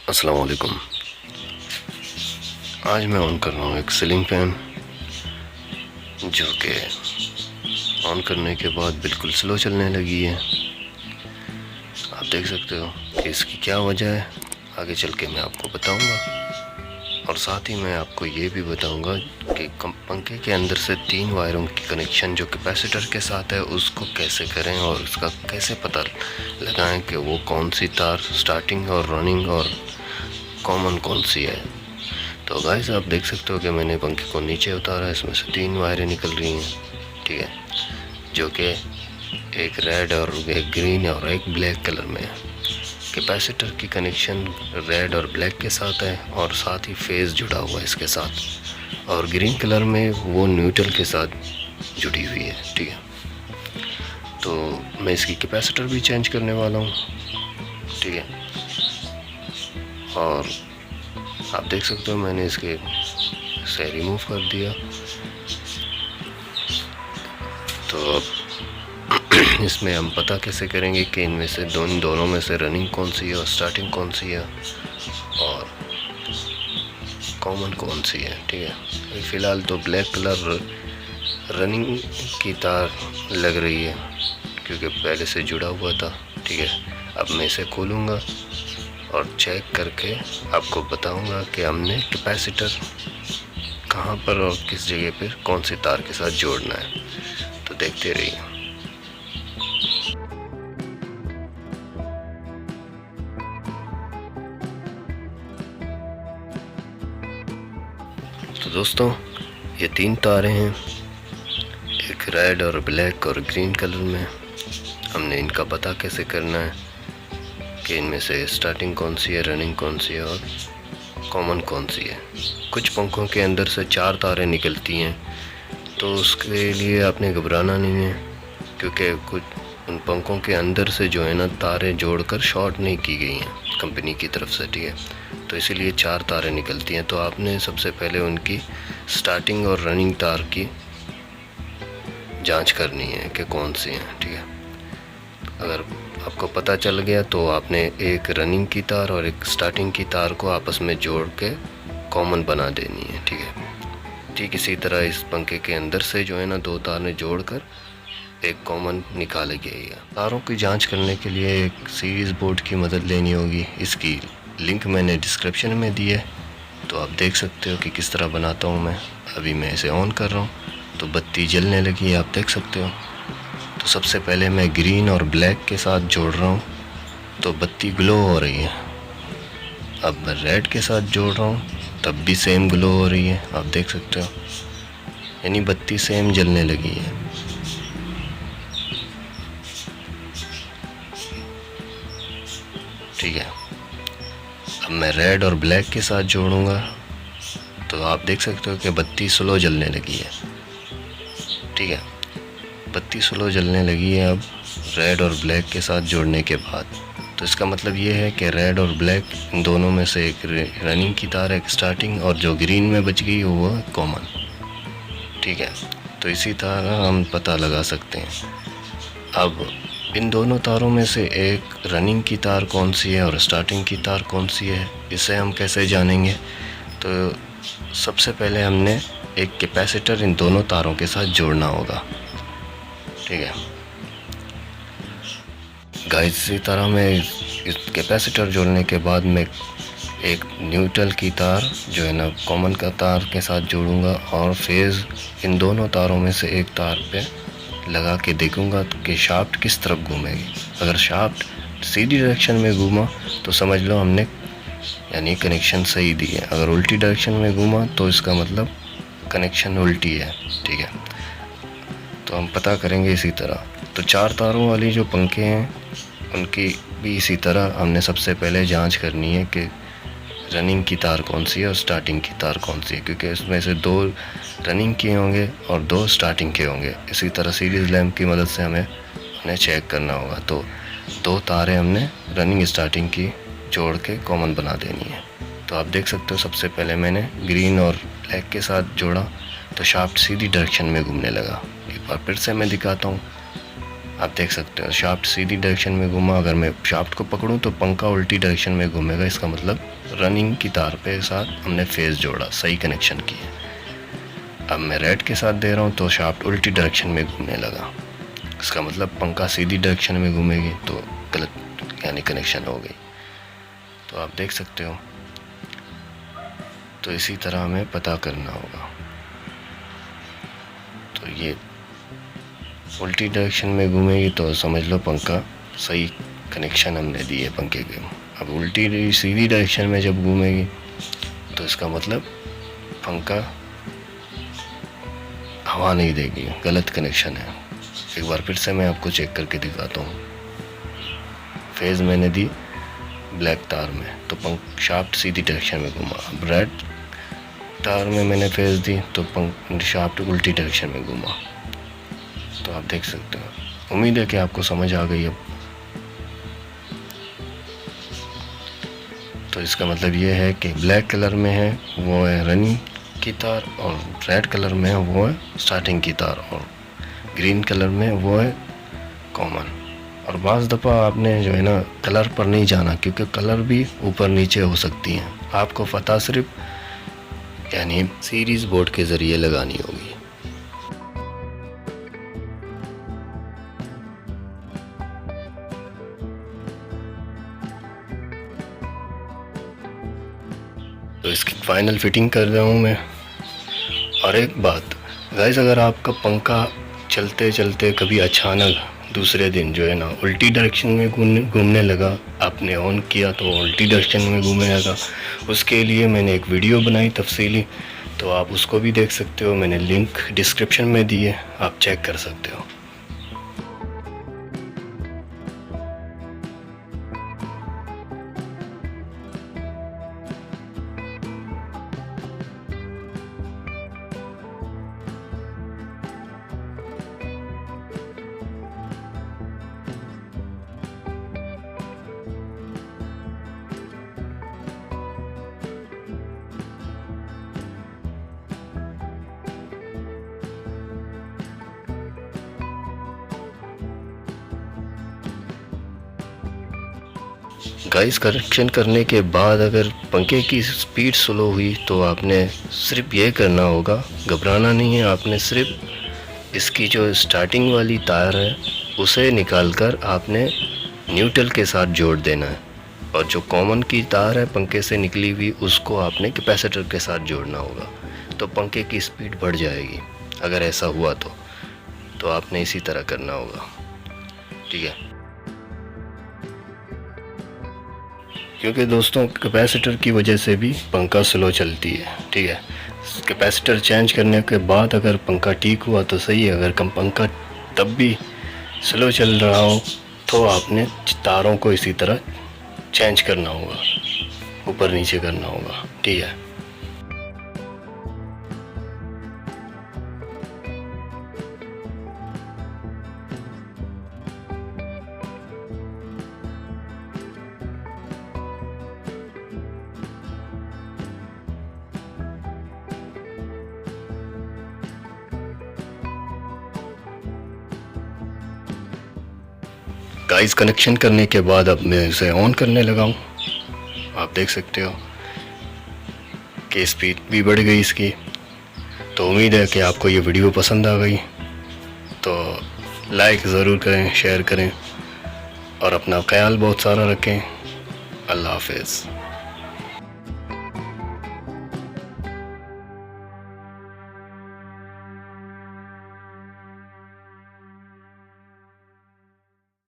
अस्सलाम वालेकुम। आज मैं ऑन कर रहा हूँ एक सीलिंग फैन, जो कि ऑन करने के बाद बिल्कुल स्लो चलने लगी है। आप देख सकते हो कि इसकी क्या वजह है, आगे चल के मैं आपको बताऊंगा। और साथ ही मैं आपको ये भी बताऊंगा कि पंखे के अंदर से 3 वायरों की कनेक्शन जो कैपेसिटर के साथ है उसको कैसे करें और उसका कैसे पता लगाएं कि वो कौन सी तार स्टार्टिंग और रनिंग और कॉमन कौन सी है। तो गाइस आप देख सकते हो कि मैंने पंखे को नीचे उतारा, इसमें से 3 वायरें निकल रही हैं, ठीक है, जो कि एक रेड और एक ग्रीन और एक ब्लैक कलर में है। कैपेसिटर की कनेक्शन रेड और ब्लैक के साथ है और साथ ही फेज़ जुड़ा हुआ है इसके साथ, और ग्रीन कलर में वो न्यूट्रल के साथ जुड़ी हुई है, ठीक है। तो मैं इसकी कैपेसिटर भी चेंज करने वाला हूँ, ठीक है। और आप देख सकते हो मैंने इसके से रिमूव कर दिया। तो अब इसमें हम पता कैसे करेंगे कि इनमें से दोनों में से रनिंग कौन सी है और स्टार्टिंग कौन सी है और कॉमन कौन सी है, ठीक है। फ़िलहाल तो ब्लैक कलर रनिंग की तार लग रही है क्योंकि पहले से जुड़ा हुआ था, ठीक है। अब मैं इसे खोलूँगा और चेक करके आपको बताऊंगा कि हमने कैपेसिटर कहाँ पर और किस जगह पर कौन सी तार के साथ जोड़ना है। तो देखते रहिए। तो दोस्तों ये 3 तारें हैं, एक रेड और ब्लैक और ग्रीन कलर में। हमने इनका पता कैसे करना है कि इनमें से स्टार्टिंग कौन सी है, रनिंग कौन सी है और कॉमन कौन सी है। कुछ पंखों के अंदर से 4 तारें निकलती हैं, तो उसके लिए आपने घबराना नहीं है, क्योंकि कुछ उन पंखों के अंदर से जो है ना तारें जोड़कर शॉर्ट नहीं की गई हैं कंपनी की तरफ से, ठीक है। तो इसीलिए 4 तारें निकलती हैं। तो आपने सबसे पहले उनकी स्टार्टिंग और रनिंग तार की जांच करनी है कि कौन सी हैं, ठीक है। अगर आपको पता चल गया तो आपने एक रनिंग की तार और एक स्टार्टिंग की तार को आपस में जोड़ के कॉमन बना देनी है, ठीक है। ठीक इसी तरह इस पंखे के अंदर से जो है ना 2 तारें जोड़कर एक कॉमन निकाले गई है। तारों की जांच करने के लिए एक सीरीज़ बोर्ड की मदद लेनी होगी। इसकी लिंक मैंने डिस्क्रिप्शन में दी है, तो आप देख सकते हो कि किस तरह बनाता हूँ मैं। अभी मैं इसे ऑन कर रहा हूँ तो बत्ती जलने लगी है, आप देख सकते हो। तो सबसे पहले मैं ग्रीन और ब्लैक के साथ जोड़ रहा हूँ तो बत्ती ग्लो हो रही है। अब मैं रेड के साथ जोड़ रहा हूँ तब भी सेम ग्लो हो रही है, आप देख सकते हो, यानी बत्ती सेम जलने लगी है। ठीक है, अब मैं रेड और ब्लैक के साथ जोड़ूंगा तो आप देख सकते हो कि बत्ती स्लो जलने लगी है, ठीक है। बत्ती स्लो जलने लगी है अब रेड और ब्लैक के साथ जोड़ने के बाद। तो इसका मतलब ये है कि रेड और ब्लैक इन दोनों में से एक रनिंग की तार, एक स्टार्टिंग, और जो ग्रीन में बच गई वो कॉमन, ठीक है। तो इसी तरह हम पता लगा सकते हैं। अब इन दोनों तारों में से एक रनिंग की तार कौन सी है और स्टार्टिंग की तार कौन सी है, इसे हम कैसे जानेंगे। तो सबसे पहले हमने एक कैपेसिटर इन दोनों तारों के साथ जोड़ना होगा, ठीक है गाइस। इसी तरह मैं इस कैपेसिटर जोड़ने के बाद मैं एक न्यूट्रल की तार जो है ना कॉमन का तार के साथ जोड़ूंगा और फेज़ इन दोनों तारों में से एक तार पे लगा के देखूंगा कि शाफ्ट किस तरफ घूमेगी। अगर शाफ्ट सीधी डायरेक्शन में घूमा तो समझ लो हमने यानी कनेक्शन सही दी है। अगर उल्टी डायरेक्शन में घूमा तो इसका मतलब कनेक्शन उल्टी है, ठीक है। तो हम पता करेंगे इसी तरह। तो 4 तारों वाली जो पंखे हैं उनकी भी इसी तरह हमने सबसे पहले जांच करनी है कि रनिंग की तार कौन सी है और स्टार्टिंग की तार कौन सी है, क्योंकि इसमें से 2 रनिंग के होंगे और 2 स्टार्टिंग के होंगे। इसी तरह सीरीज़ लैंप की मदद से हमें उन्हें चेक करना होगा। तो 2 तारें हमने रनिंग स्टार्टिंग की जोड़ के कॉमन बना देनी है। तो आप देख सकते हो सबसे पहले मैंने ग्रीन और ब्लैक के साथ जोड़ा तो शाफ्ट सीधी डायरेक्शन में घूमने लगा। एक बार फिर से मैं दिखाता हूँ। आप देख सकते हो शाफ्ट सीधी डायरेक्शन में घूमा। अगर मैं शाफ्ट को पकड़ूं तो पंखा उल्टी डायरेक्शन में घूमेगा। इसका मतलब रनिंग की तार पे साथ हमने फेस जोड़ा, सही कनेक्शन किया। अब मैं रेड के साथ दे रहा हूँ तो शाफ्ट उल्टी डायरेक्शन में घूमने लगा। इसका मतलब पंखा सीधी डायरेक्शन में घूमेगी तो गलत यानी कनेक्शन हो गई। तो आप देख सकते हो। तो इसी तरह हमें पता करना होगा। तो ये उल्टी डायरेक्शन में घूमेगी तो समझ लो पंखा सही कनेक्शन हमने दिए पंखे के। अब उल्टी सीधी डायरेक्शन में जब घूमेगी तो इसका मतलब पंखा हवा नहीं देगी, गलत कनेक्शन है। एक बार फिर से मैं आपको चेक करके दिखाता हूँ। फेज मैंने दी ब्लैक तार में तो शाफ्ट सीधी डायरेक्शन में घूमा। अब रेड तार में मैंने फेज दी तो शाफ्ट उल्टी डायरेक्शन में घूमा। तो आप देख सकते हो। उम्मीद है कि आपको समझ आ गई अब। तो इसका मतलब ये है कि ब्लैक कलर में है वो है रनिंग की तार, और रेड कलर में है वो है स्टार्टिंग की तार, और ग्रीन कलर में वो है कॉमन। और बाज़ दफ़ा आपने जो है ना कलर पर नहीं जाना, क्योंकि कलर भी ऊपर नीचे हो सकती हैं। आपको पता सिर्फ यानी सीरीज़ बोर्ड के ज़रिए लगानी होगी। तो इसकी फाइनल फिटिंग कर रहा हूँ मैं। और एक बात गाइस, अगर आपका पंखा चलते चलते कभी अचानक दूसरे दिन जो है ना उल्टी डायरेक्शन में घूमने लगा, आपने ऑन किया तो उल्टी डायरेक्शन में घूमने लगा, उसके लिए मैंने एक वीडियो बनाई तफसीली, तो आप उसको भी देख सकते हो। मैंने लिंक डिस्क्रिप्शन में दी है, आप चेक कर सकते हो। गाइस, करेक्शन करने के बाद अगर पंखे की स्पीड स्लो हुई तो आपने सिर्फ ये करना होगा, घबराना नहीं है। आपने सिर्फ इसकी जो स्टार्टिंग वाली तार है उसे निकालकर आपने न्यूट्रल के साथ जोड़ देना है, और जो कॉमन की तार है पंखे से निकली हुई उसको आपने कैपेसिटर के साथ जोड़ना होगा, तो पंखे की स्पीड बढ़ जाएगी। अगर ऐसा हुआ तो आपने इसी तरह करना होगा, ठीक है। क्योंकि दोस्तों कैपेसिटर की वजह से भी पंखा स्लो चलती है, ठीक है। कैपेसिटर चेंज करने के बाद अगर पंखा ठीक हुआ तो सही है, अगर पंखा तब भी स्लो चल रहा हो तो आपने तारों को इसी तरह चेंज करना होगा, ऊपर नीचे करना होगा, ठीक है। गाइस, कनेक्शन करने के बाद अब मैं इसे ऑन करने लगा हूँ। आप देख सकते हो कि स्पीड भी बढ़ गई इसकी। तो उम्मीद है कि आपको ये वीडियो पसंद आ गई, तो लाइक ज़रूर करें, शेयर करें और अपना ख्याल बहुत सारा रखें। अल्लाह हाफ़िज़।